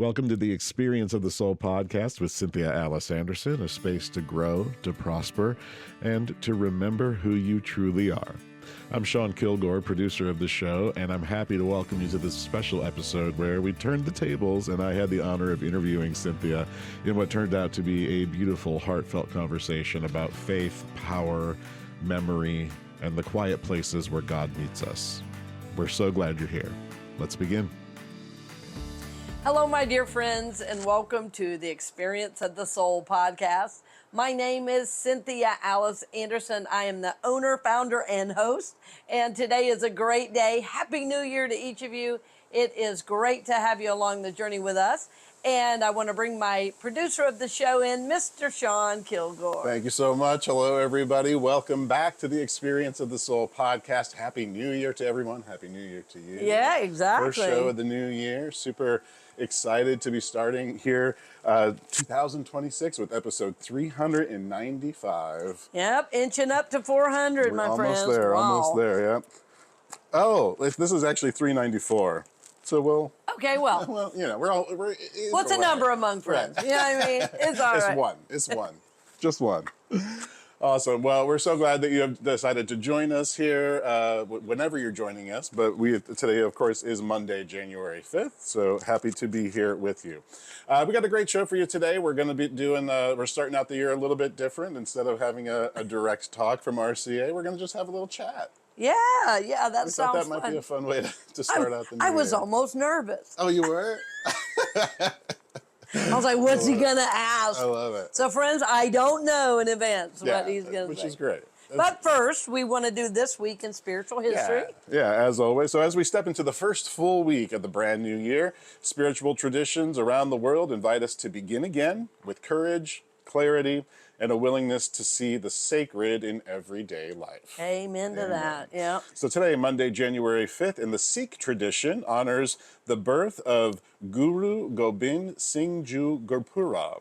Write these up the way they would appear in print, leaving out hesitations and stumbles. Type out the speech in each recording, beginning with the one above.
Welcome to the Experience of the Soul podcast with Cynthia Alice Anderson, a space to grow, to prosper, and to remember who you truly are. I'm Shawn Kilgore, producer of the show, and I'm happy to welcome you to this special episode where we turned the tables and I had the honor of interviewing Cynthia in what turned out to be a beautiful, heartfelt conversation about faith, power, memory, and the quiet places where God meets us. We're so glad you're here. Let's begin. Hello, my dear friends, and welcome to the Experience of the Soul podcast. My name is Cynthia Alice Anderson. I am the owner, founder, and host, and today is a great day. Happy New Year to each of you. It is great to have you along the journey with us, and I want to bring my producer of the show in, Mr. Shawn Kilgore. Thank you so much. Hello, everybody. Welcome back to the Experience of the Soul podcast. Happy New Year to everyone. Happy New Year to you. Yeah, exactly. First show of the new year. Super excited to be starting here 2026 with episode 395. Yep, inching up to 400, my friends. Almost there, yep. Oh, this is actually 394. So we'll... Okay, well, we're what's a number among friends? Right. You know what I mean? It's all right. It's one. Just one. Awesome. Well, we're so glad that you have decided to join us here whenever you're joining us. But today, of course, is Monday, January 5th. So happy to be here with you. We got a great show for you today. We're going to be we're starting out the year a little bit different. Instead of having a direct talk from RCA, we're going to just have a was that sounds fun. That might be a fun way to start out the new year. I was almost nervous. Oh, you were? I was like, what's he going to ask? I love it. So, friends, I don't know in advance what he's going to say. Which is great. But first, we want to do This Week in Spiritual History. Yeah, as always. So as we step into the first full week of the brand new year, spiritual traditions around the world invite us to begin again with courage, clarity, and a willingness to see the sacred in everyday life. Amen to that, yeah. So today, Monday, January 5th, in the Sikh tradition, honors the birth of Guru Gobind Singh Ji Gurpurab.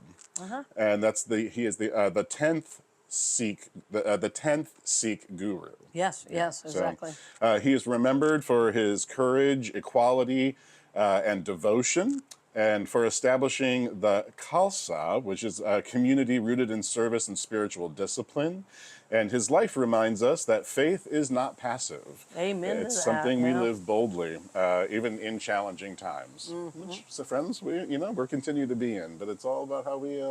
And he is the 10th Sikh, the 10th Sikh Guru. Yes, exactly. So, he is remembered for his courage, equality, and devotion, and for establishing the Khalsa, which is a community rooted in service and spiritual discipline. And his life reminds us that faith is not passive. Amen. It's something we live boldly, even in challenging times. Which, so friends, we're continue to be in, but it's all about how we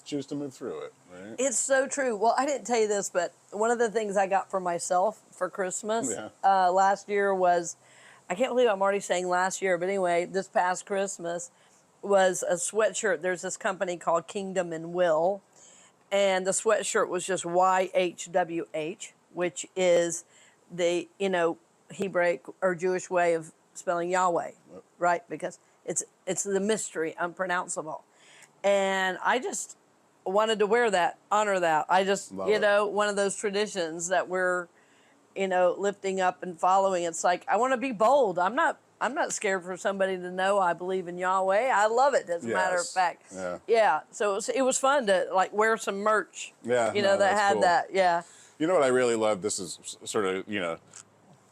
choose to move through it, right? It's so true. Well, I didn't tell you this, but one of the things I got for myself for Christmas last year was, I can't believe I'm already saying last year, but anyway, this past Christmas was a sweatshirt. There's this company called Kingdom and Will, and the sweatshirt was just YHWH, which is the, Hebraic or Jewish way of spelling Yahweh, right? Because it's the mystery, unpronounceable. And I just wanted to wear that, honor that. I just, one of those traditions that we're, lifting up and following. It's like, I want to be bold. I'm not scared for somebody to know I believe in Yahweh. I love it, as a matter of fact. Yeah. So it was fun to wear some merch. Yeah. That had cool. That. Yeah. You know what I really love? This is sort of,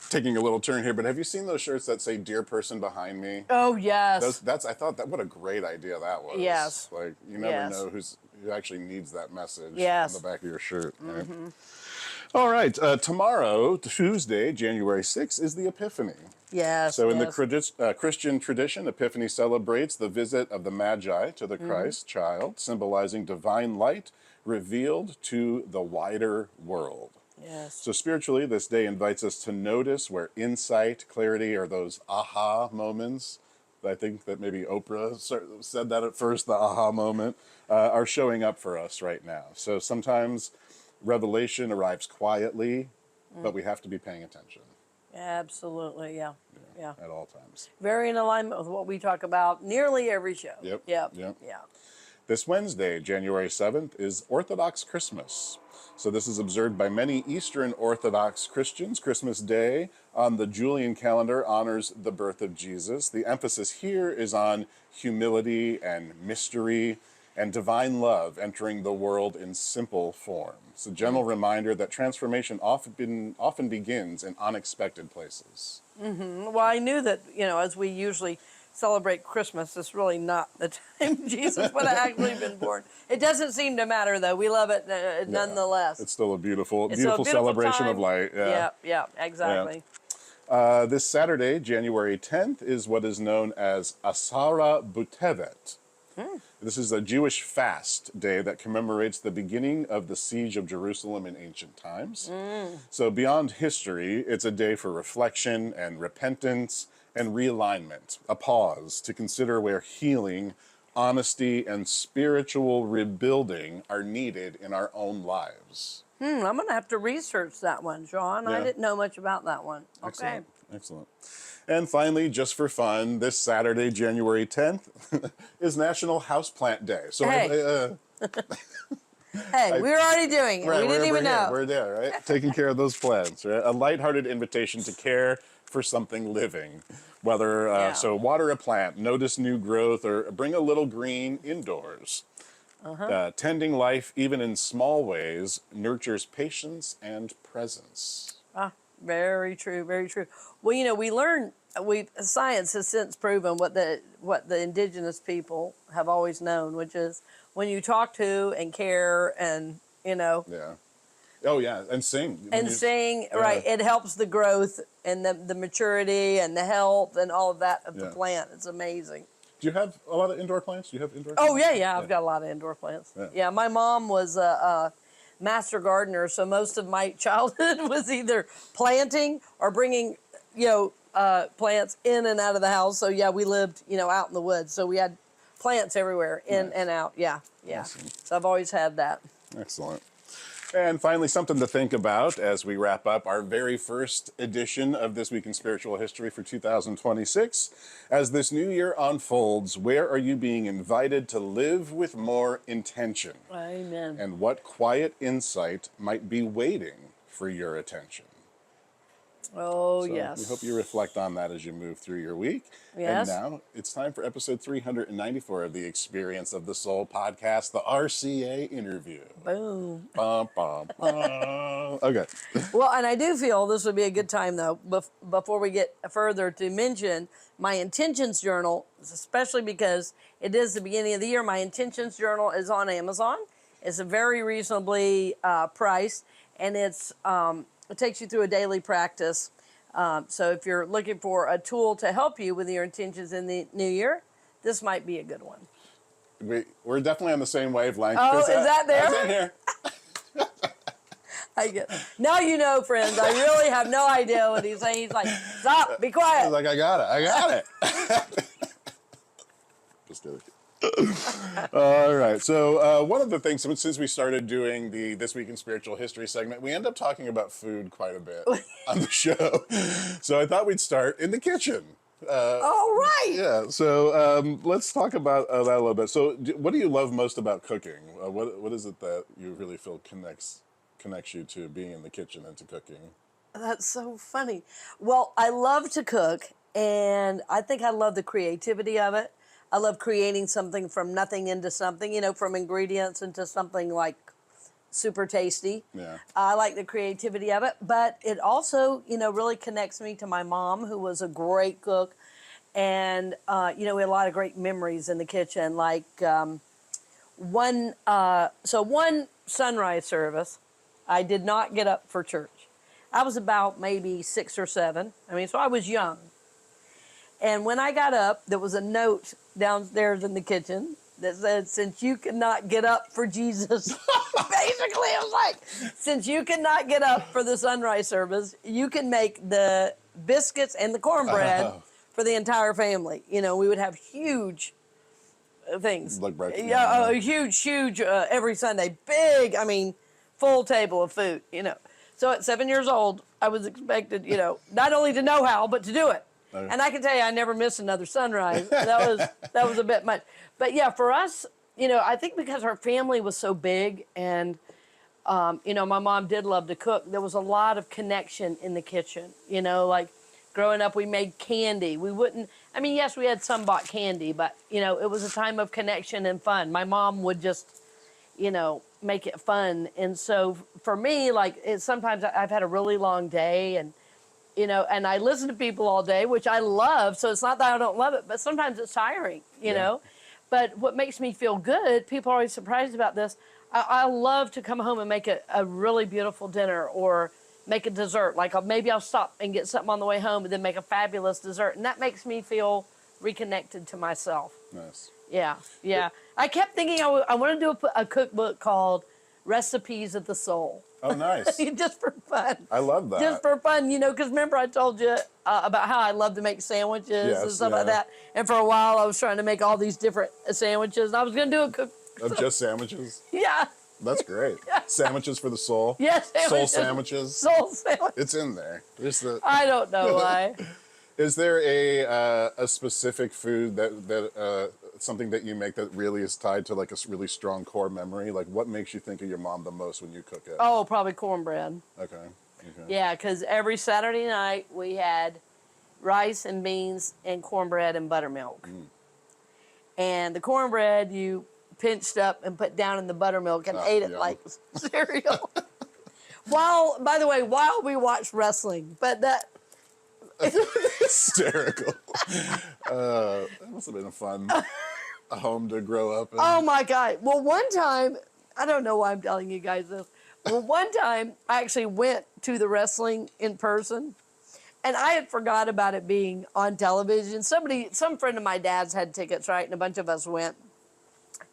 taking a little turn here, but have you seen those shirts that say "Dear Person Behind Me"? Oh yes. I thought that what a great idea that was. Yes. Like you never know who actually needs that message on the back of your shirt. Right? All right. Tomorrow, Tuesday, January 6th, is the Epiphany. Yes. So in the Christian tradition, Epiphany celebrates the visit of the Magi to the Christ child, symbolizing divine light revealed to the wider world. Yes. So spiritually, this day invites us to notice where insight, clarity, or those aha moments, I think that maybe Oprah said that at first, the aha moment, are showing up for us right now. So sometimes revelation arrives quietly, but we have to be paying attention. Absolutely, yeah. At all times. Very in alignment with what we talk about nearly every show. Yep. Yeah. This Wednesday, January 7th, is Orthodox Christmas. So this is observed by many Eastern Orthodox Christians. Christmas Day on the Julian calendar honors the birth of Jesus. The emphasis here is on humility and mystery and divine love entering the world in simple form. It's a gentle reminder that transformation often begins in unexpected places. Well, I knew that, as we usually celebrate Christmas. It's really not the time Jesus would have actually been born. It doesn't seem to matter, though. We love it nonetheless. It's still a beautiful, It's a beautiful celebration time. of light. Yeah, exactly. This Saturday, January 10th, is what is known as Asara Butevet. This is a Jewish fast day that commemorates the beginning of the siege of Jerusalem in ancient times. So beyond history, it's a day for reflection and repentance and realignment, a pause to consider where healing, honesty, and spiritual rebuilding are needed in our own lives. I'm going to have to research that one, Shawn. I didn't know much about that one. Okay. Excellent. And finally, just for fun, this Saturday, January 10th, is National Houseplant Day. So Hey. Hey, we were already doing it. Right, we didn't even know. We're there, right? Taking care of those plants, right? A lighthearted invitation to care for something living. Whether, so water a plant, notice new growth, or bring a little green indoors. Tending life, even in small ways, nurtures patience and presence. Very true, very true. Well, we learn, science has since proven what the indigenous people have always known, which is when you talk to and care and, Yeah. Oh, yeah, and sing. Right, it helps the growth and the maturity and the health and all of that of the plant. It's amazing. Do you have a lot of indoor plants? Do you have indoor Oh, plants? yeah, I've got a lot of indoor plants. Yeah, my mom was a master gardener, so most of my childhood was either planting or bringing, plants in and out of the house. So, yeah, we lived, out in the woods. So we had plants everywhere, in and out. Yeah. Awesome. So I've always had that. Excellent. And finally, something to think about as we wrap up our very first edition of This Week in Spiritual History for 2026. As this new year unfolds, where are you being invited to live with more intention? Amen. And what quiet insight might be waiting for your attention? Oh, So yes. we hope you reflect on that as you move through your week. Yes. And now it's time for episode 394 of the Experience of the Soul podcast, the RCA interview. Boom. Bum, bum, bum. Okay. Well, and I do feel this would be a good time, though, before we get further, to mention my intentions journal, especially because it is the beginning of the year. My intentions journal is on Amazon. It's a very reasonably priced, and it takes you through a daily practice. So if you're looking for a tool to help you with your intentions in the new year, this might be a good one. We're definitely on the same wavelength. Oh, is that there? That's in here. Now you know, friends. I really have no idea what he's saying. He's like, stop, be quiet. He's like, I got it. Just do it. All right. So one of the things, since we started doing the This Week in Spiritual History segment, we end up talking about food quite a bit on the show. So I thought we'd start in the kitchen. All right. Yeah. So let's talk about that a little bit. So what do you love most about cooking? What is it that you really feel connects you to being in the kitchen and to cooking? That's so funny. Well, I love to cook, and I think I love the creativity of it. I love creating something from nothing into something, from ingredients into something like super tasty. Yeah. I like the creativity of it, but it also, really connects me to my mom, who was a great cook. And, we had a lot of great memories in the kitchen, like one sunrise service, I did not get up for church. I was about maybe 6 or 7. So I was young. And when I got up, there was a note downstairs in the kitchen that said, since you cannot get up for Jesus, basically it was like, since you cannot get up for the sunrise service, you can make the biscuits and the cornbread for the entire family. We would have huge things. Like breakfast. Yeah, huge, every Sunday. Big, full table of food, So at 7 years old, I was expected, not only to know how, but to do it. And I can tell you, I never missed another sunrise. That was a bit much. But yeah, for us, I think because our family was so big and, my mom did love to cook, there was a lot of connection in the kitchen. Like growing up, we made candy. We wouldn't, yes, we had some bought candy, but, it was a time of connection and fun. My mom would just, make it fun. And so for me, sometimes I've had a really long day and and I listen to people all day, which I love. So it's not that I don't love it, but sometimes it's tiring, you know. But what makes me feel good, people are always surprised about this. I love to come home and make a really beautiful dinner or make a dessert. Like maybe I'll stop and get something on the way home and then make a fabulous dessert. And that makes me feel reconnected to myself. Nice. Yeah. I kept thinking I want to do a cookbook called Recipes of the Soul. Oh, nice. Just for fun. I love that. Just for fun, because remember I told you about how I love to make sandwiches and stuff like that. And for a while I was trying to make all these different sandwiches. And I was going to do a cook. Of just sandwiches? Yeah. That's great. Sandwiches for the soul? Yes. Soul sandwiches? Soul sandwiches. It's in there. I don't know why. Is there a specific food that something that you make that really is tied to like a really strong core memory? Like what makes you think of your mom the most when you cook it? Oh, probably cornbread. Okay. Yeah, because every Saturday night we had rice and beans and cornbread and buttermilk. And the cornbread you pinched up and put down in the buttermilk and ate it like cereal. By the way, while we watched wrestling, but that... Hysterical. That must have been a home to grow up in. Oh my God. Well, one time, I don't know why I'm telling you guys this. Well, one time I actually went to the wrestling in person and I had forgot about it being on television. Some friend of my dad's had tickets, right? And a bunch of us went.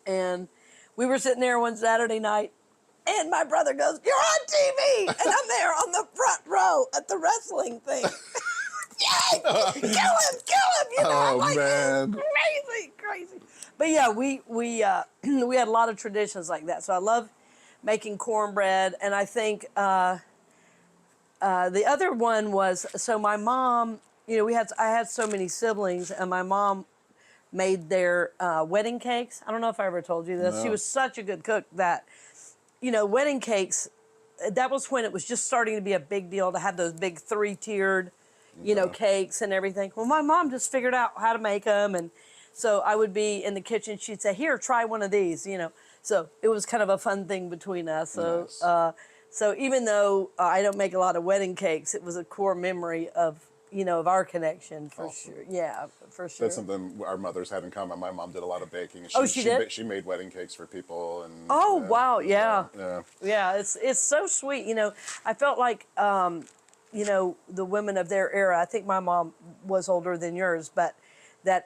And we were sitting there one Saturday night and my brother goes, "You're on TV." And I'm there on the front row at the wrestling thing. Yay! Kill him! I'm like, man, crazy. But yeah, we had a lot of traditions like that. So I love making cornbread, and I think the other one was my mom. I had so many siblings, and my mom made their wedding cakes. I don't know if I ever told you this. No. She was such a good cook that wedding cakes. That was when it was just starting to be a big deal to have those big 3-tiered. Cakes and everything. Well, my mom just figured out how to make them. And so I would be in the kitchen. She'd say, "Here, try one of these," So it was kind of a fun thing between us. So, nice. So even though I don't make a lot of wedding cakes, it was a core memory of, of our connection for sure. Yeah, for sure. That's something our mothers had in common. My mom did a lot of baking. She did? She made wedding cakes for people. And wow, yeah. Yeah, it's so sweet. I felt like... the women of their era, I think my mom was older than yours, but they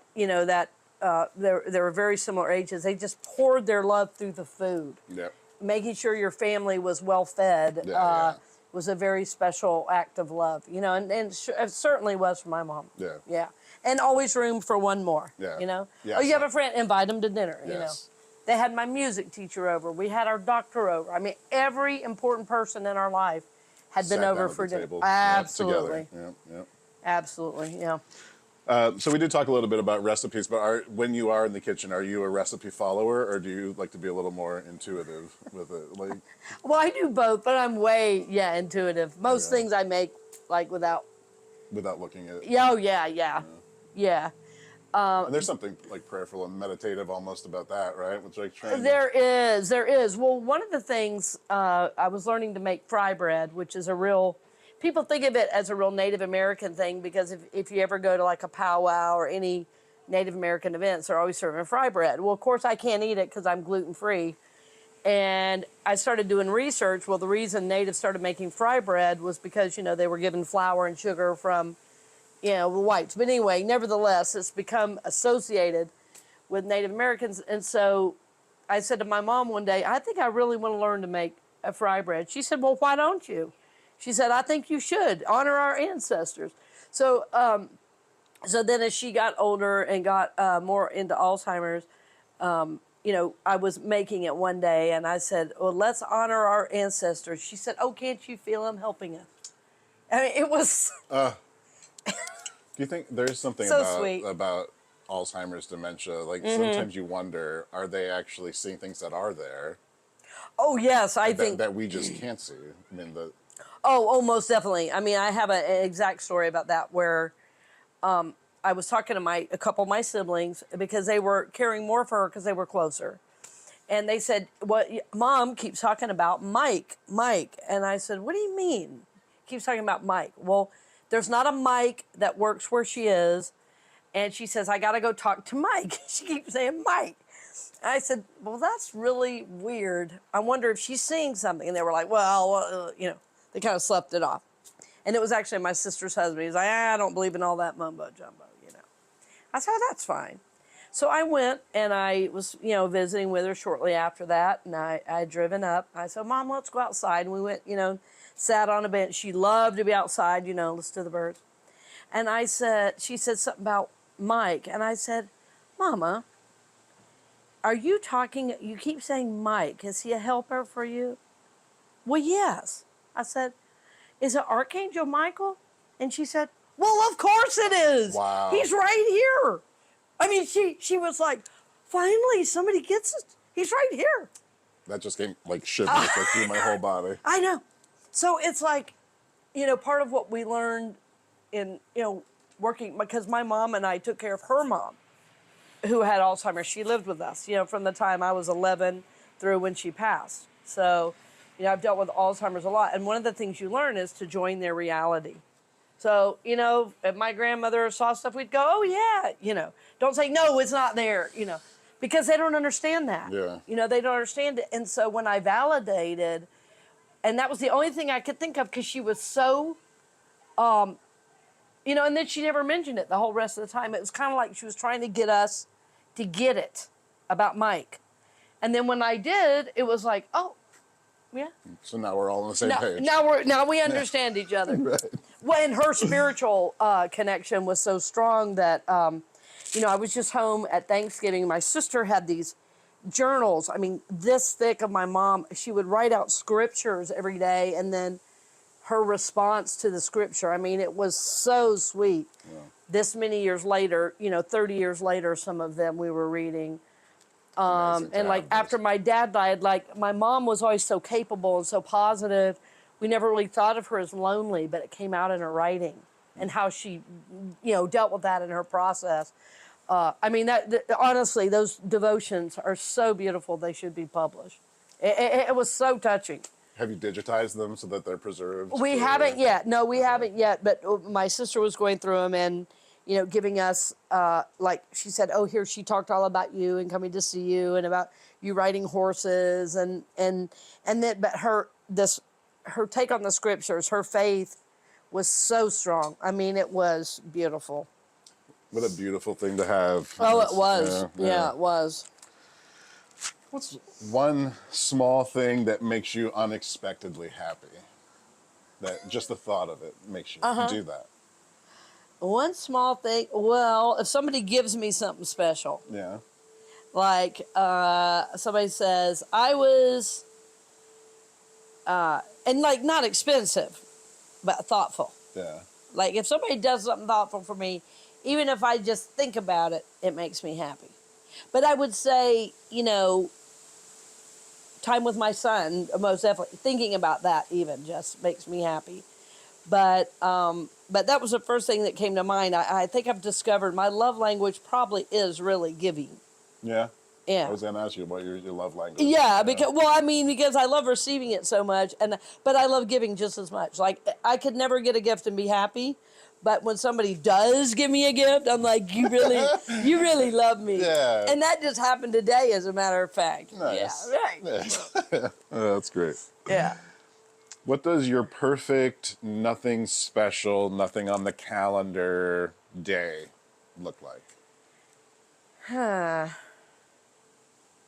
were very similar ages. They just poured their love through the food. Yep. Making sure your family was well fed was a very special act of love, and it certainly was for my mom. Yeah. Yeah. And always room for one more, Yeah. Yes. Oh, you have a friend, invite them to dinner, Yes. They had my music teacher over. We had our doctor over. I mean, every important person in our life had been over for dinner. Absolutely. Yep. Absolutely, yeah. So we did talk a little bit about recipes, but when you are in the kitchen, are you a recipe follower, or do you like to be a little more intuitive with it? Well, I do both, but I'm way intuitive. Most things I make without looking at it. Oh yeah. And there's something prayerful and meditative almost about that, right? There is. Well, one of the things I was learning to make fry bread, which is people think of it as a real Native American thing because if you ever go to a powwow or any Native American events, they're always serving fry bread. Well, of course, I can't eat it because I'm gluten-free. And I started doing research. Well, the reason Natives started making fry bread was because, they were given flour and sugar from the whites. But anyway, nevertheless, it's become associated with Native Americans. And so I said to my mom one day, I think I really want to learn to make a fry bread. She said, well, why don't you? She said, I think you should honor our ancestors. So then as she got older and got more into Alzheimer's, I was making it one day and I said, well, let's honor our ancestors. She said, oh, can't you feel them helping us? I mean, it was... Do you think there's something about Alzheimer's dementia? Sometimes you wonder, are they actually seeing things that are there? Oh, yes, I think... That we just can't see. I mean, Oh, most definitely. I mean, I have an exact story about that where I was talking to a couple of my siblings because they were caring more for her because they were closer. And they said, Mom keeps talking about Mike. And I said, what do you mean? Keeps talking about Mike. Well, there's not a Mike that works where she is. And she says, I got to go talk to Mike. She keeps saying Mike. And I said, well, that's really weird. I wonder if she's seeing something. And they were like, well, you know, they kind of slept it off. And it was actually my sister's husband. He's like, I don't believe in all that mumbo jumbo, you know. I said, oh, that's fine. So I went and I was, you know, visiting with her shortly after that. And I had driven up. I said, Mom, let's go outside. And we went, you know, sat on a bench. She loved to be outside, you know, listen to the birds. And I said, she said something about Mike. And I said, Mama, are you talking, you keep saying Mike. Is he a helper for you? Well, yes. I said, is it Archangel Michael? And she said, well, of course it is. Wow. He's right here. I mean, she was like, finally, somebody gets it. He's right here. That just came like shivers like through my whole body. I know. So it's like, you know, part of what we learned in, you know, working, because my mom and I took care of her mom, who had Alzheimer's. She lived with us, you know, from the time I was 11 through when she passed. So, you know, I've dealt with Alzheimer's a lot. And one of the things you learn is to join their reality. So, you know, if my grandmother saw stuff, we'd go, oh, yeah, you know. Don't say, no, it's not there, you know, because they don't understand that. Yeah. You know, they don't understand it. And so when I validated, and that was the only thing I could think of because she was so, you know, and then she never mentioned it the whole rest of the time. It was kind of like she was trying to get us to get it about Mike. And then when I did, it was like, oh, yeah. So now we're all on the same page. Now we understand each other. Right. Well, and her spiritual connection was so strong that, you know, I was just home at Thanksgiving. My sister had these journals, I mean, this thick of my mom. She would write out scriptures every day, and then her response to the scripture. I mean, it was so sweet. Yeah. This many years later, you know, 30 years later, some of them we were reading. And like after my dad died, like my mom was always so capable and so positive. We never really thought of her as lonely, but it came out in her writing and how she, you know, dealt with that in her process. I mean, honestly, those devotions are so beautiful. They should be published. It was so touching. Have you digitized them so that they're preserved? We haven't yet. No, we haven't yet. But my sister was going through them and, you know, giving us, like she said, oh, here she talked all about you and coming to see you and about you riding horses and then, but her take on the scriptures, her faith was so strong. I mean, it was beautiful. What a beautiful thing to have. Oh, it was. Yeah, it was. What's one small thing that makes you unexpectedly happy? That just the thought of it makes you do that. One small thing, well, if somebody gives me something special. Yeah. Like somebody says, I was, and like not expensive, but thoughtful. Yeah. Like if somebody does something thoughtful for me, even if I just think about it, it makes me happy. But I would say, you know, time with my son, most definitely, thinking about that even just makes me happy. But that was the first thing that came to mind. I think I've discovered my love language probably is really giving. Yeah? Yeah. I was going to ask you about your love language. Yeah, because I love receiving it so much, but I love giving just as much. Like, I could never get a gift and be happy, but when somebody does give me a gift, I'm like, you really love me. Yeah. And that just happened today, as a matter of fact. Nice. Yeah, right. Nice. Oh, that's great. Yeah. What does your perfect, nothing special, nothing on the calendar day look like?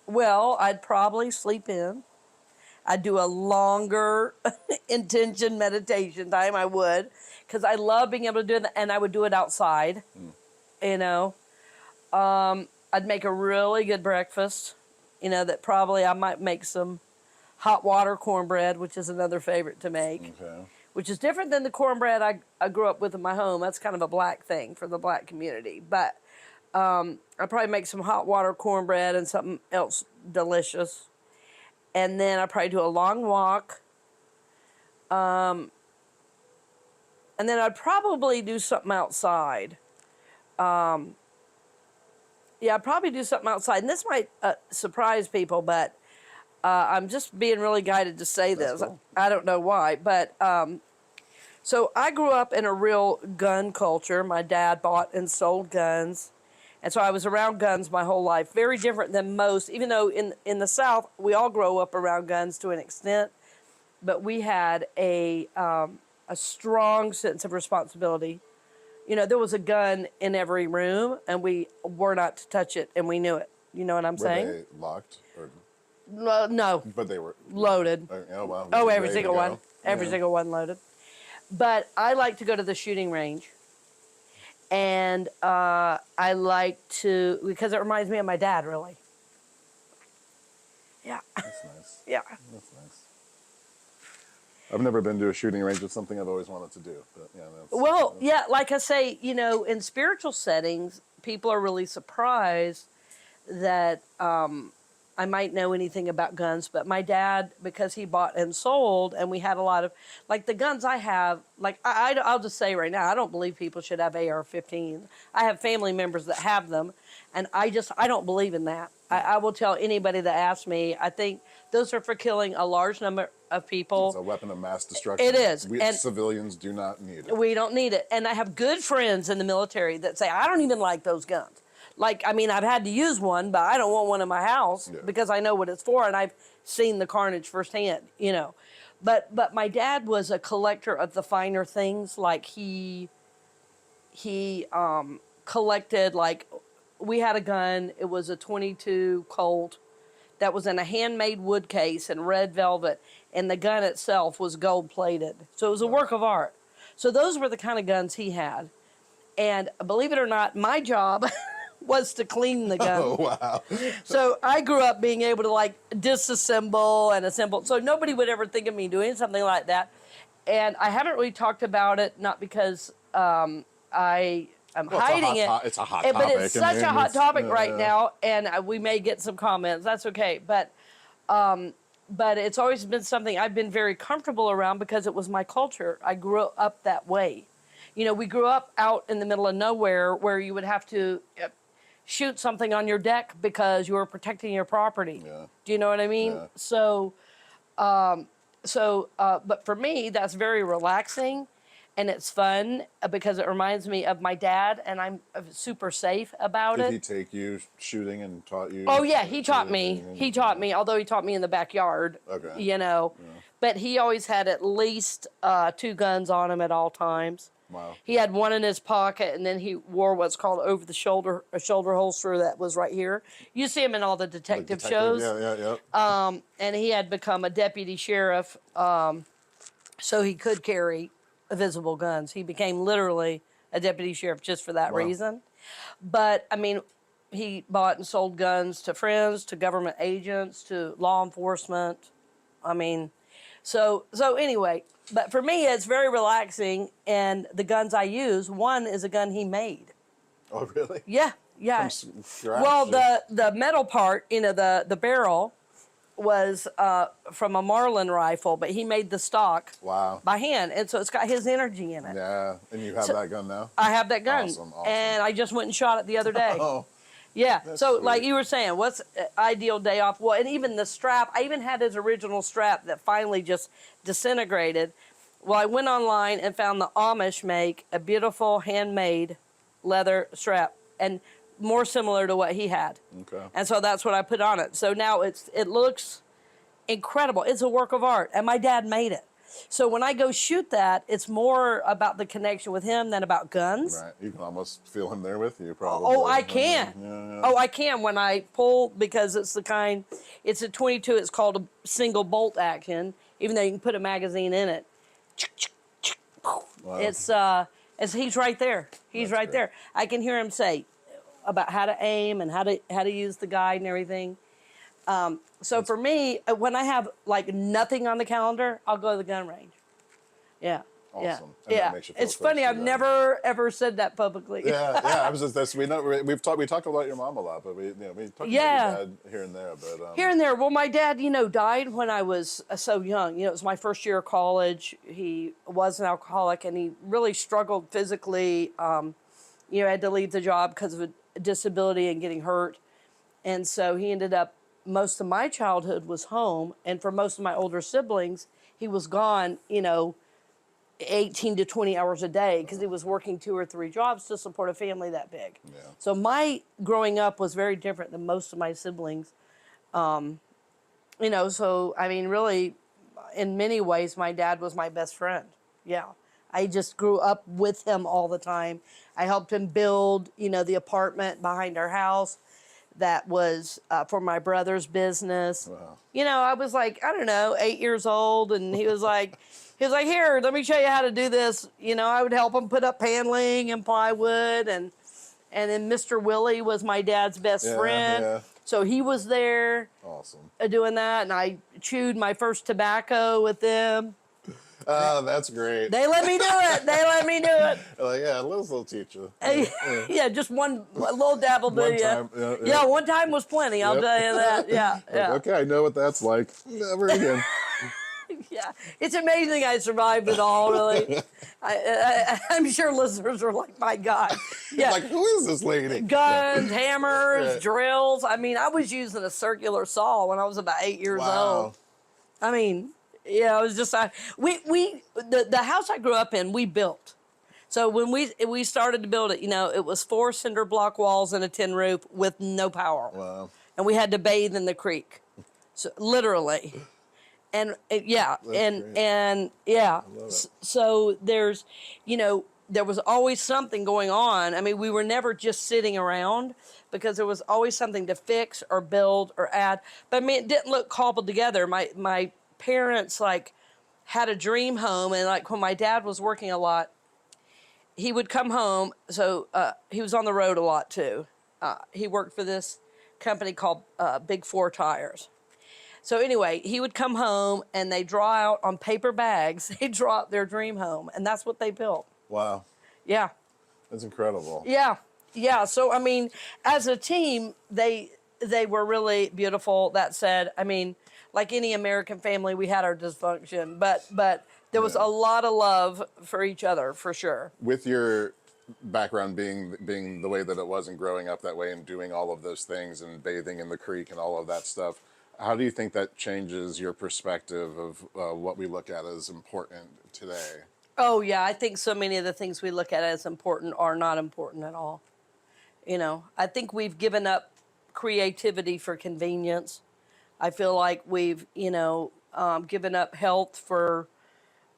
Well, I'd probably sleep in. I'd do a longer intention meditation time. I would, because I love being able to do it, and I would do it outside. You know, I'd make a really good breakfast. You know, that probably I might make some hot water cornbread, which is another favorite to make. Okay. Which is different than the cornbread I grew up with in my home. That's kind of a black thing for the black community. But I'd probably make some hot water cornbread and something else delicious. And then I'd probably do a long walk. And then I'd probably do something outside. Yeah, I'd probably do something outside. And this might surprise people, but I'm just being really guided to say this. Cool. I don't know why. But So I grew up in a real gun culture. My dad bought and sold guns. And so I was around guns my whole life. Very different than most, even though in the South, we all grow up around guns to an extent. But we had a strong sense of responsibility. You know, there was a gun in every room, and we were not to touch it, and we knew it. You know what I'm saying? Were they locked? Or... No. But they were... Loaded. Oh, wow. Oh, every single one. Every Yeah. single one loaded. But I like to go to the shooting range. And I like to, because it reminds me of my dad, really. Yeah. That's nice. Yeah. That's nice. I've never been to a shooting range. It's something I've always wanted to do. But yeah, Well, yeah, like I say, you know, in spiritual settings, people are really surprised that I might know anything about guns, but my dad, because he bought and sold, and we had a lot of, like the guns I have, like I'll just say right now, I don't believe people should have AR-15s. I have family members that have them, and I don't believe in that. I will tell anybody that asks me, I think those are for killing a large number of people. It's a weapon of mass destruction. It is. We And civilians do not need it. we don't need it. And I have good friends in the military that say, I don't even like those guns. Like, I mean, I've had to use one, but I don't want one in my house because I know what it's for, and I've seen the carnage firsthand, you know. But my dad was a collector of the finer things. Like, he collected, like, we had a gun. It was a .22 Colt that was in a handmade wood case in red velvet, and the gun itself was gold-plated. So it was a work of art. So those were the kind of guns he had. And believe it or not, my job was to clean the gun. Oh, wow. So I grew up being able to, like, disassemble and assemble. So nobody would ever think of me doing something like that. And I haven't really talked about it, not because I'm hiding it. It's a hot topic. But it's such a hot topic right now, and we may get some comments. That's okay. But it's always been something I've been very comfortable around because it was my culture. I grew up that way. You know, we grew up out in the middle of nowhere where you would have to shoot something on your deck because you were protecting your property. Yeah. Do you know what I mean? Yeah. So, but for me, that's very relaxing, and it's fun because it reminds me of my dad, and I'm super safe about it. Did he take you shooting and taught you? Oh yeah, he taught me. He taught me, although he taught me in the backyard. Okay. You know, but he always had at least 2 guns on him at all times. Wow. He had one in his pocket, and then he wore what's called a shoulder holster that was right here. You see him in all the detective shows. Yeah. And he had become a deputy sheriff, so he could carry visible guns. He became literally a deputy sheriff just for that reason. But, I mean, he bought and sold guns to friends, to government agents, to law enforcement. I mean, so anyway, but for me, it's very relaxing, and the guns I use, one is a gun he made. Oh, really? Yeah. From scratch? Well, the metal part, you know, the barrel was from a Marlin rifle, but he made the stock by hand, and so it's got his energy in it. Yeah, and you have that gun now? I have that gun, Awesome. And I just went and shot it the other day. Oh. Yeah, so sweet. like you were saying, what's ideal day off? Well, and even the strap, I even had his original strap that finally just disintegrated. Well, I went online and found the Amish make a beautiful handmade leather strap, and more similar to what he had. Okay. And so that's what I put on it. So now it looks incredible. It's a work of art, and my dad made it. So when I go shoot that, it's more about the connection with him than about guns. Right. You can almost feel him there with you, probably. Oh, I can. Yeah. Oh, I can when I pull, because it's a .22. It's called a single bolt action, even though you can put a magazine in it. Wow. He's right there. He's right there. I can hear him say about how to aim and how to use the guide and everything. So for me, when I have like nothing on the calendar, I'll go to the gun range. Yeah. Awesome. Yeah. And Yeah. that makes you feel It's funny. I've never ever said that publicly. Yeah. I was just this. We talked about your mom a lot, but we talked about your dad here and there. But here and there. Well, my dad, died when I was so young. It was my first year of college. He was an alcoholic, and he really struggled physically. Had to leave the job because of a disability and getting hurt, and so he ended up. Most of my childhood was home, and for most of my older siblings, he was gone, 18 to 20 hours a day because he was working 2 or 3 jobs to support a family that big. Yeah. So my growing up was very different than most of my siblings. So I mean, really, in many ways, my dad was my best friend. Yeah. I just grew up with him all the time. I helped him build, the apartment behind our house that was for my brother's business. Wow. I was like, I don't know, 8 years old, and he was like, here, let me show you how to do this. I would help him put up paneling and plywood, and then Mr. Willie was my dad's best friend. Yeah. So he was there. Awesome. Doing that, and I chewed my first tobacco with them. Oh, that's great. They let me do it. Like, yeah, Liz will teach you. Yeah, just one little dab will do One you. time, Yeah, one time was plenty. I'll tell you that. Yeah, yeah. Okay, I know what that's like. Never again. Yeah, it's amazing I survived it all. Really, I'm sure listeners are like, my God. Yeah, Like, who is this lady? guns, hammers, Yeah. drills. I mean, I was using a circular saw when I was about 8 years old. I mean, yeah, it was just the house I grew up in, we built. So when we started to build it, it was 4 cinder block walls and a tin roof with no power. Wow. And we had to bathe in the creek, so literally. And yeah, and yeah. So there's, there was always something going on. I mean, we were never just sitting around because there was always something to fix or build or add. But I mean, it didn't look cobbled together. My parents had a dream home, and when my dad was working a lot, he would come home. So he was on the road a lot too. He worked for this company called Big Four Tires. So anyway, he would come home and they draw out on paper bags. They draw out their dream home, and that's what they built. Wow. Yeah. That's incredible. Yeah. Yeah. So I mean, as a team, they were really beautiful. That said, I mean, like any American family, we had our dysfunction, but there was a lot of love for each other, for sure. With your background being the way that it was and growing up that way and doing all of those things and bathing in the creek and all of that stuff, how do you think that changes your perspective of what we look at as important today? Oh, yeah. I think so many of the things we look at as important are not important at all. I think we've given up creativity for convenience. I feel like we've, given up health for,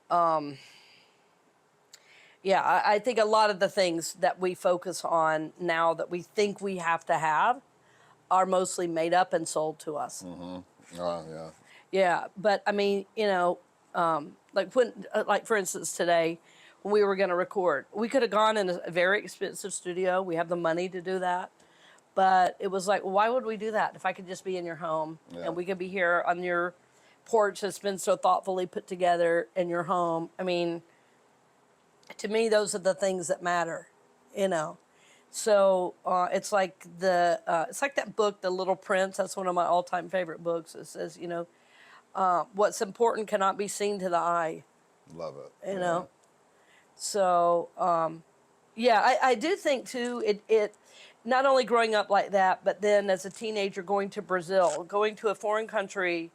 I think a lot of the things that we focus on now that we think we have to have are mostly made up and sold to us. Mm-hmm. Oh, yeah. Yeah, but I mean, for instance, today, when we were going to record, we could have gone in a very expensive studio. We have the money to do that. But it was like, why would we do that if I could just be in your home and we could be here on your porch that's been so thoughtfully put together in your home? I mean, to me, those are the things that matter, So it's like it's like that book, The Little Prince. That's one of my all-time favorite books. It says, what's important cannot be seen to the eye. Love it. So, I do think, too, it not only growing up like that, but then as a teenager going to Brazil, going to a foreign country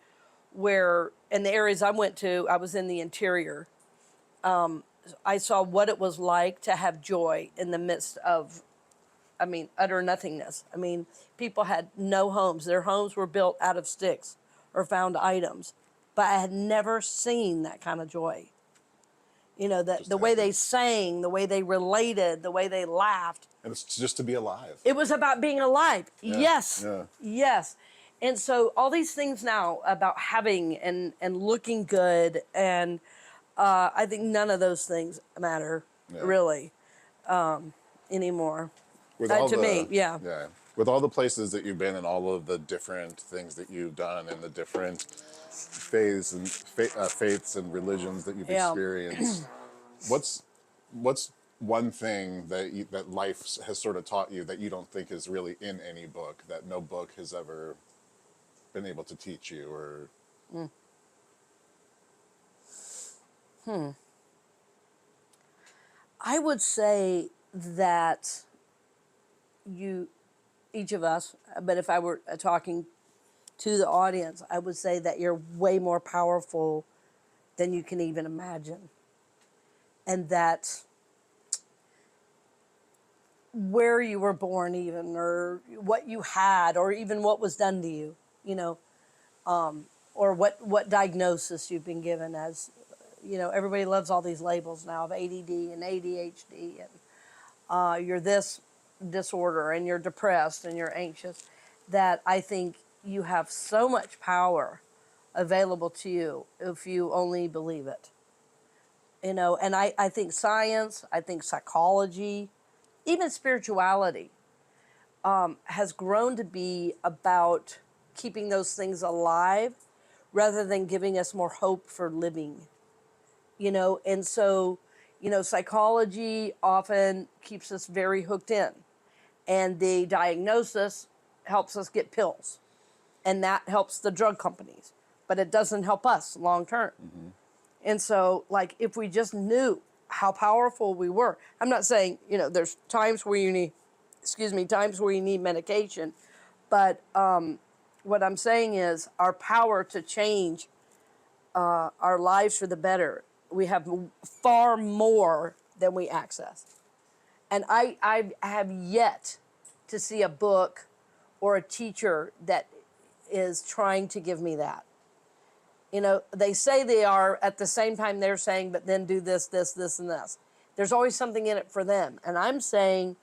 where, in the areas I went to, I was in the interior. I saw what it was like to have joy in the midst of, utter nothingness. People had no homes. Their homes were built out of sticks or found items. But I had never seen that kind of joy. The way they sang, the way they related, the way they laughed. And it's just to be alive. It was about being alive. Yeah. Yes. Yeah. Yes. And so all these things now about having and looking good, and I think none of those things matter really anymore. To me. Yeah. With all the places that you've been and all of the different things that you've done and the different faiths and religions that you've experienced, what's one thing that life has sort of taught you that you don't think is really in any book, that no book has ever been able to teach you? Or I would say that each of us, but if I were talking to the audience, I would say that you're way more powerful than you can even imagine. and that where you were born even, or what you had, or even what was done to you, or what diagnosis you've been given as, everybody loves all these labels now of ADD and ADHD, and you're this disorder, and you're depressed, and you're anxious, that I think you have so much power available to you if you only believe it. And I think science, I think psychology, even spirituality has grown to be about keeping those things alive rather than giving us more hope for living. And so, psychology often keeps us very hooked in, and the diagnosis helps us get pills, and that helps the drug companies, but it doesn't help us long term. Mm-hmm. And so, like, if we just knew how powerful we were, I'm not saying, there's times where you need medication, but what I'm saying is our power to change our lives for the better, we have far more than we access. And I have yet to see a book or a teacher that is trying to give me that. They say they are, at the same time they're saying, but then do this, this, this, and this. There's always something in it for them. And I'm saying,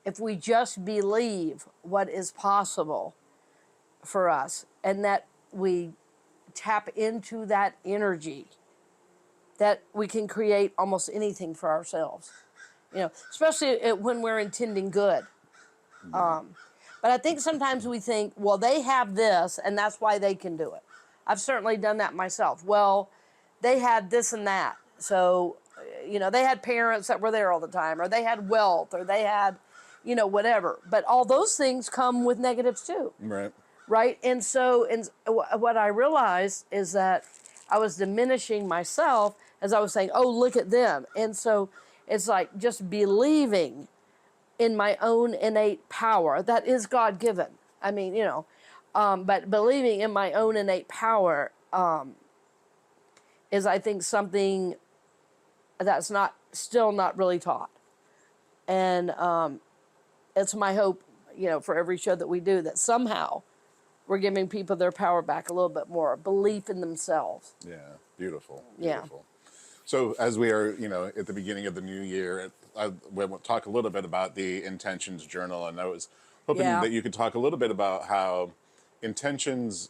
if we just believe what is possible for us, and that we tap into that energy, that we can create almost anything for ourselves, especially when we're intending good. But I think sometimes we think, well, they have this, and that's why they can do it. I've certainly done that myself. Well, they had this and that. So, they had parents that were there all the time, or they had wealth, or they had, whatever. But all those things come with negatives too. Right. Right? And so what I realized is that I was diminishing myself as I was saying, oh, look at them. And so it's like just believing in my own innate power that is God-given. I mean, but believing in my own innate power is, I think, something that's still not really taught. And it's my hope, for every show that we do, that somehow we're giving people their power back a little bit more, belief in themselves. Yeah, beautiful. Yeah. So as we are, at the beginning of the new year, we'll talk a little bit about the intentions journal, and I was hoping that you could talk a little bit about how intentions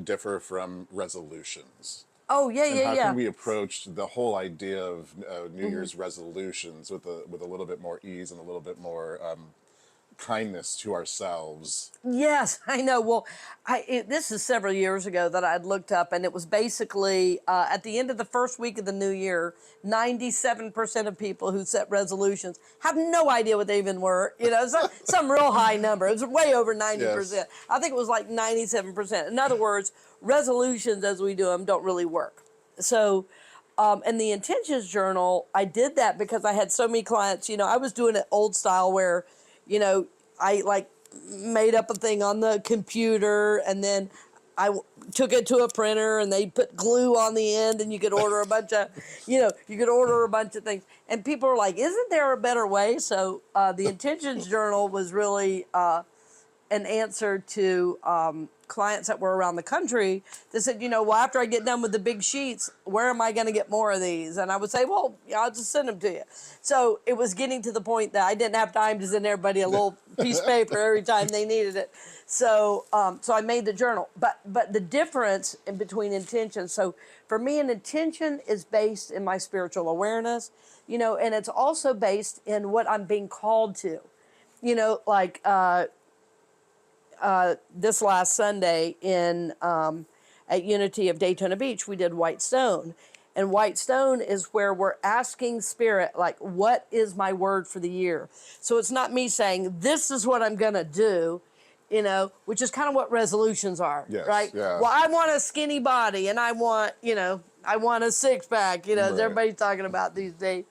differ from resolutions. Oh, yeah, and yeah, how yeah. can we approach the whole idea of New Year's resolutions with a little bit more ease and a little bit more kindness to ourselves? Yes, I know. Well, this is several years ago that I'd looked up, and it was basically at the end of the first week of the new year, 97% of people who set resolutions have no idea what they even were. It's some real high number. It was way over 90%. Yes. I think it was like 97%. In other words, resolutions as we do them don't really work. So, in the intentions journal, I did that because I had so many clients. I was doing it old style where, I like made up a thing on the computer, and then I took it to a printer, and they put glue on the end, and you could order a bunch of, things. And people are like, isn't there a better way? So the intentions journal was really an answer to clients that were around the country that said, after I get done with the big sheets, where am I going to get more of these? And I would say, well, I'll just send them to you. So it was getting to the point that I didn't have time to send everybody a little piece of paper every time they needed it. So so I made the journal. But the difference in between intentions, so for me, an intention is based in my spiritual awareness, and it's also based in what I'm being called to. Like this last Sunday at Unity of Daytona Beach, we did White Stone. And White Stone is where we're asking Spirit, like, what is my word for the year? So it's not me saying, this is what I'm going to do, which is kind of what resolutions are, right? Yeah. Well, I want a skinny body, and I want a six-pack, as everybody's talking about these days.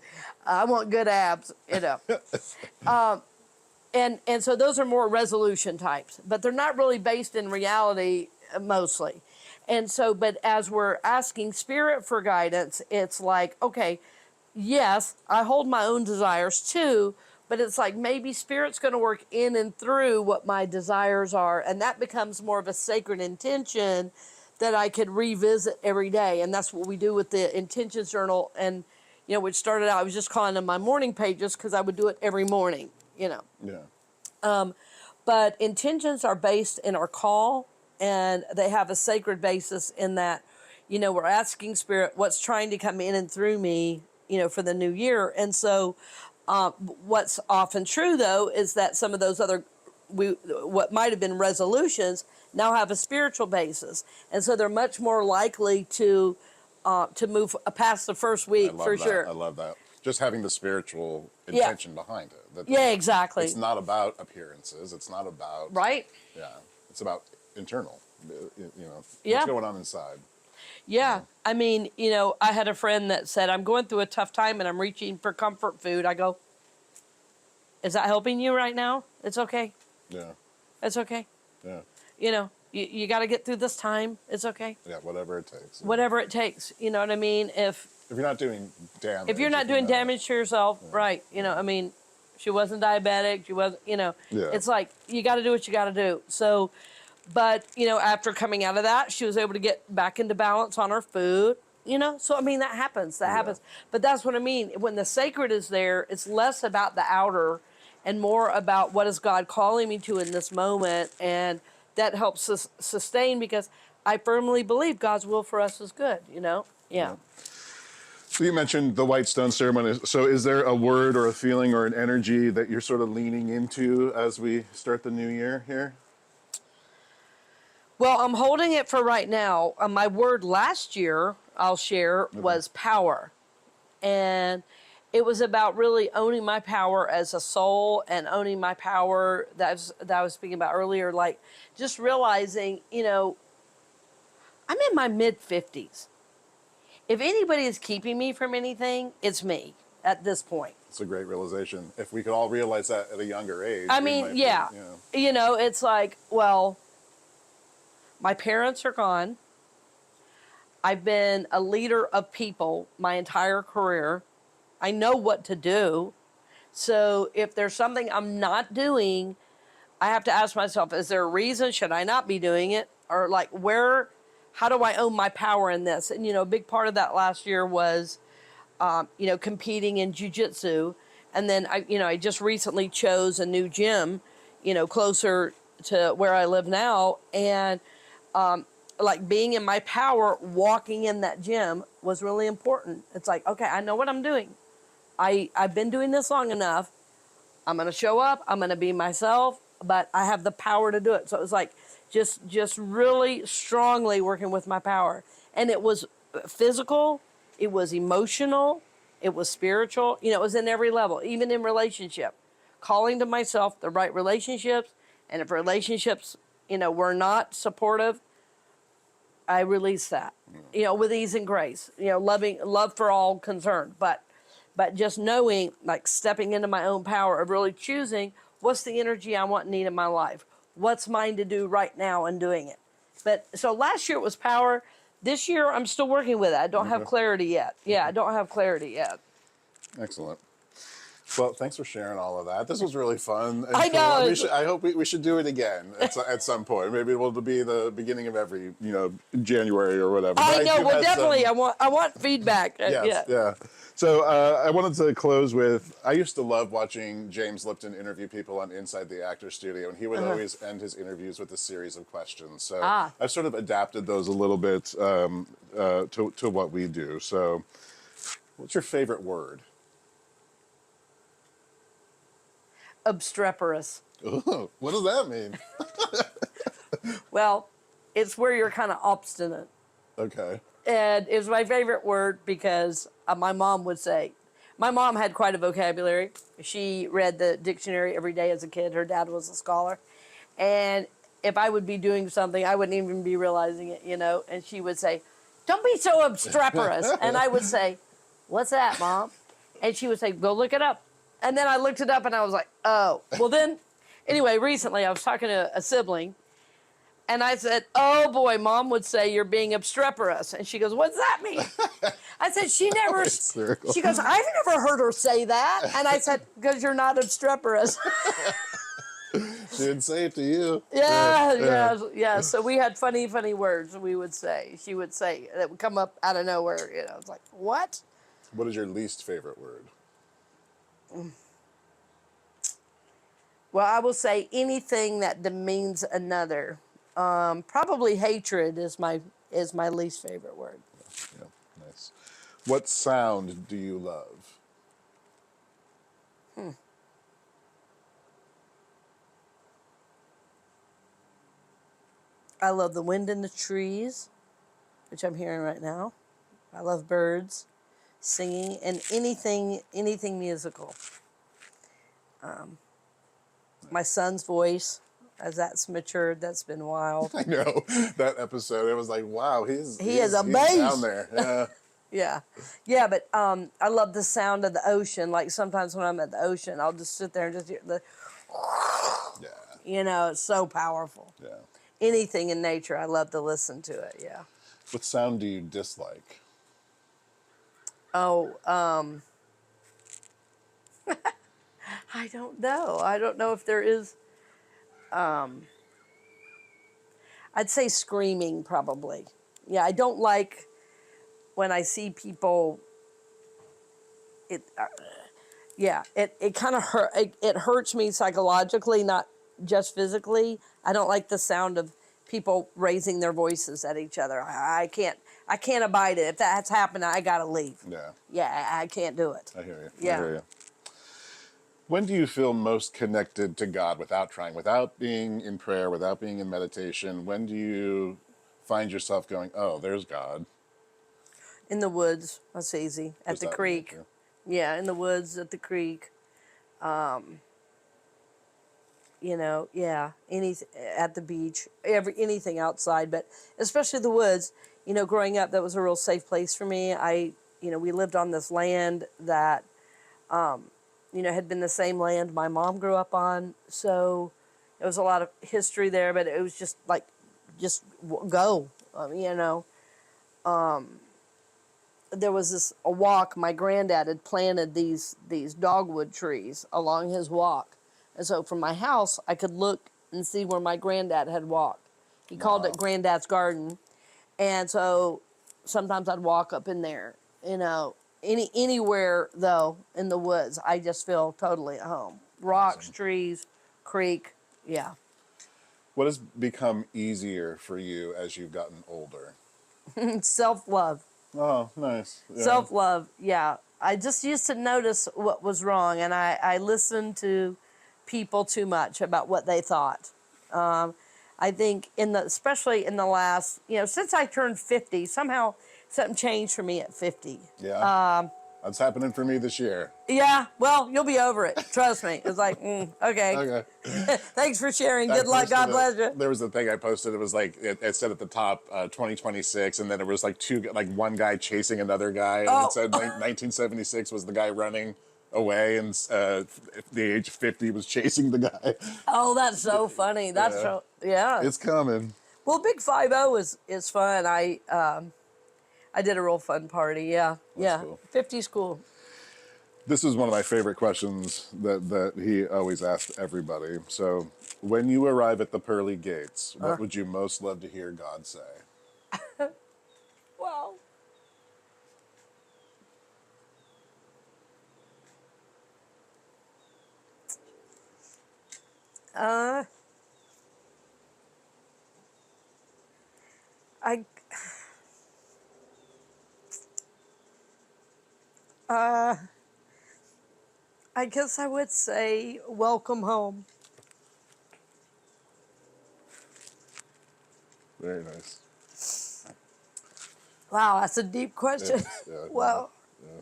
I want good abs, And so those are more resolution types, but they're not really based in reality mostly. And so, but as we're asking Spirit for guidance, it's like, okay, yes, I hold my own desires too, but it's like maybe Spirit's going to work in and through what my desires are, and that becomes more of a sacred intention that I could revisit every day. And that's what we do with the intentions journal. And, which started out, I was just calling them my morning pages because I would do it every morning, Yeah. But intentions are based in our call, and they have a sacred basis in that, we're asking Spirit what's trying to come in and through me, for the new year. And so what's often true, though, is that some of those other, what might have been resolutions now have a spiritual basis. And so they're much more likely to move past the first week, for sure. I love that. Just having the spiritual intention behind it. Yeah, exactly. It's not about appearances. It's not about... Right. Yeah. It's about internal, Yeah. what's going on inside. Yeah. I mean, I had a friend that said, I'm going through a tough time and I'm reaching for comfort food. I go, is that helping you right now? It's okay. Yeah. It's okay. Yeah. You got to get through this time. It's okay. Yeah, whatever it takes. Whatever it takes. You know what I mean? If you're not doing damage. If you're not doing damage to yourself, right. I mean, she wasn't diabetic. She wasn't, Yeah. It's like, you got to do what you got to do. So, but, after coming out of that, she was able to get back into balance on her food, So, I mean, that happens. That happens. But that's what I mean. When the sacred is there, it's less about the outer and more about what is God calling me to in this moment. And that helps us sustain, because I firmly believe God's will for us is good, Yeah. So you mentioned the White Stone Ceremony. So is there a word or a feeling or an energy that you're sort of leaning into as we start the new year here? Well, I'm holding it for right now. My word last year, I'll share, was power. And it was about really owning my power as a soul and owning my power that I was speaking about earlier. Like, just realizing, I'm in my mid-50s. If anybody is keeping me from anything, it's me at this point. It's a great realization. If we could all realize that at a younger age. I mean, yeah. It's like, well, my parents are gone. I've been a leader of people my entire career. I know what to do. So if there's something I'm not doing, I have to ask myself, is there a reason? Should I not be doing it? Or like, how do I own my power in this? And, a big part of that last year was, competing in jiu-jitsu. And then I just recently chose a new gym, closer to where I live now. And, like being in my power, walking in that gym was really important. It's like, okay, I know what I'm doing. I've been doing this long enough. I'm going to show up. I'm going to be myself, but I have the power to do it. So it was like just really strongly working with my power. And it was physical. It was emotional. It was spiritual. It was in every level, even in relationship. Calling to myself the right relationships. And if relationships, were not supportive, I release that, with ease and grace, love for all concerned. But just knowing, like stepping into my own power of really choosing what's the energy I want and need in my life. What's mine to do right now and doing it. But so last year it was power. This year I'm still working with it. I don't have clarity yet. Yeah, I don't have clarity yet. Excellent. Well, thanks for sharing all of that. This was really fun. And I know. I hope we should do it again at some point. Maybe it will be the beginning of every, January or whatever. I know. Well, definitely. I want feedback. Yes, yeah. So I wanted to close with, I used to love watching James Lipton interview people on Inside the Actors Studio, and he would always end his interviews with a series of questions. So I've sort of adapted those a little bit to what we do. So what's your favorite word? Obstreperous. Ooh, what does that mean? Well, it's where you're kind of obstinate. Okay. And it's my favorite word because my mom would say, my mom had quite a vocabulary. She read the dictionary every day as a kid. Her dad was a scholar. And if I would be doing something, I wouldn't even be realizing it, and she would say, don't be so obstreperous. And I would say, what's that, Mom? And she would say, go look it up. And then I looked it up and I was like, oh. Well then, anyway, recently I was talking to a sibling And I said, oh boy, Mom would say you're being obstreperous. And she goes, what's that mean? I said, she goes, I've never heard her say that. And I said, because you're not obstreperous. She didn't say it to you. Yeah. So we had funny words we would say. She would say that would come up out of nowhere. It's like, what? What is your least favorite word? Well, I will say anything that demeans another. Probably hatred is my least favorite word. Yeah, nice. What sound do you love? I love the wind in the trees, which I'm hearing right now. I love birds, singing, and anything musical. My son's voice, as that's matured, that's been wild. I know that episode. It was like, wow, he's a bass. He's down there. Yeah. Yeah, but I love the sound of the ocean. Like sometimes when I'm at the ocean, I'll just sit there and just hear the. Yeah. It's so powerful. Yeah. Anything in nature, I love to listen to it. Yeah. What sound do you dislike? Oh, I don't know. I don't know if there is. I'd say screaming probably. Yeah, I don't like when I see people. It kind of hurt. It hurts me psychologically, not just physically. I don't like the sound of people raising their voices at each other. I can't abide it. If that's happened, I gotta leave. Yeah. Yeah, I can't do it. I hear you. Yeah. I hear you. When do you feel most connected to God without trying, without being in prayer, without being in meditation? When do you find yourself going, oh, there's God? In the woods. That's easy. At the creek. Nature? Yeah, in the woods, at the creek. At the beach, anything outside, but especially the woods. Growing up, that was a real safe place for me. We lived on this land that, had been the same land my mom grew up on. So there was a lot of history there, but it was just like, go, there was a walk. My granddad had planted these dogwood trees along his walk. And so from my house, I could look and see where my granddad had walked. He called it Granddad's Garden. And so sometimes I'd walk up in there, anywhere though in the woods, I just feel totally at home. Rocks, trees, creek, yeah. What has become easier for you as you've gotten older? Self-love. Oh, nice. Yeah. Self-love, yeah. I just used to notice what was wrong, and I listened to people too much about what they thought. I think especially in the last, since I turned 50, somehow something changed for me at 50. Yeah. That's happening for me this year. Yeah, well, you'll be over it. Trust me. It's like, okay. Okay. Thanks for sharing. Good luck. God bless you. There was a thing I posted. It was like, it said at the top, 2026, and then it was like one guy chasing another guy, and it said 1976 was the guy running away, and the age of 50 was chasing the guy. Oh, that's so funny. That's yeah. It's coming. Well, Big 5-0 is fun. I did a real fun party. Yeah, That's cool. 50's cool. This is one of my favorite questions that he always asked everybody. So, when you arrive at the pearly gates, what would you most love to hear God say? Well, I guess I would say welcome home. Very nice. Wow, that's a deep question. Yeah, Wow. yeah.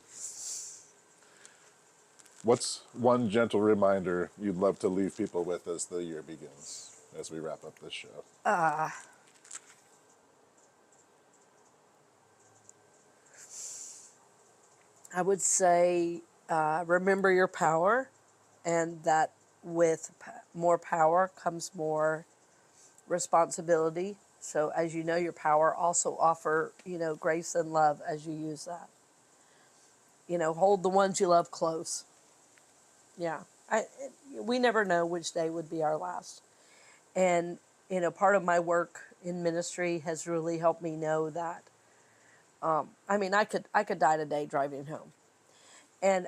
What's one gentle reminder you'd love to leave people with as the year begins, as we wrap up this show? I would say remember your power, and that with more power comes more responsibility. So as you know your power, also offer, grace and love as you use that. Hold the ones you love close. Yeah. We never know which day would be our last. And, part of my work in ministry has really helped me know that, I could die today driving home. And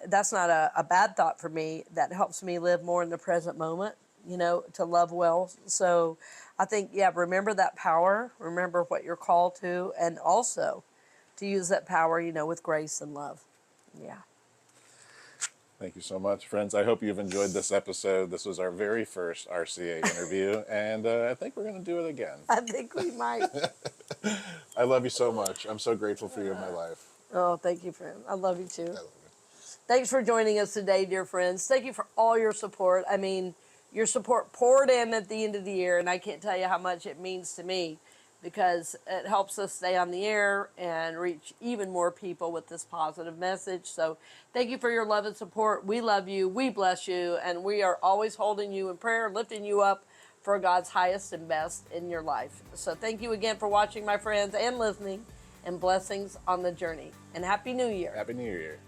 that's not a bad thought for me. That helps me live more in the present moment, to love well. So I think, remember that power, remember what you're called to, and also to use that power, with grace and love. Yeah. Thank you so much, friends. I hope you've enjoyed this episode. This was our very first RCA interview, and I think we're going to do it again. I think we might. I love you so much. I'm so grateful for you in my life. Oh, thank you, friend. I love you too. I love you. Thanks for joining us today, dear friends. Thank you for all your support. Your support poured in at the end of the year, and I can't tell you how much it means to me, because it helps us stay on the air and reach even more people with this positive message. So thank you for your love and support. We love you. We bless you. And we are always holding you in prayer, lifting you up for God's highest and best in your life. So thank you again for watching, my friends, and listening, and blessings on the journey. And Happy New Year. Happy New Year.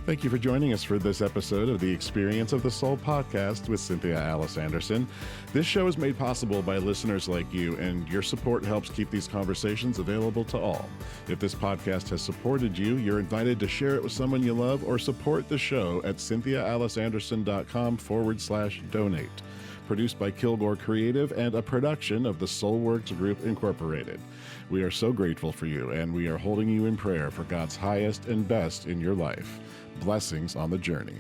Thank you for joining us for this episode of the Experience of the Soul podcast with Cynthia Alice Anderson. This show is made possible by listeners like you, and your support helps keep these conversations available to all. If this podcast has supported you, you're invited to share it with someone you love or support the show at cynthiaaliceanderson.com/donate. Produced by Kilgore Creative and a production of the Soulworks Group Incorporated. We are so grateful for you, and we are holding you in prayer for God's highest and best in your life. Blessings on the journey.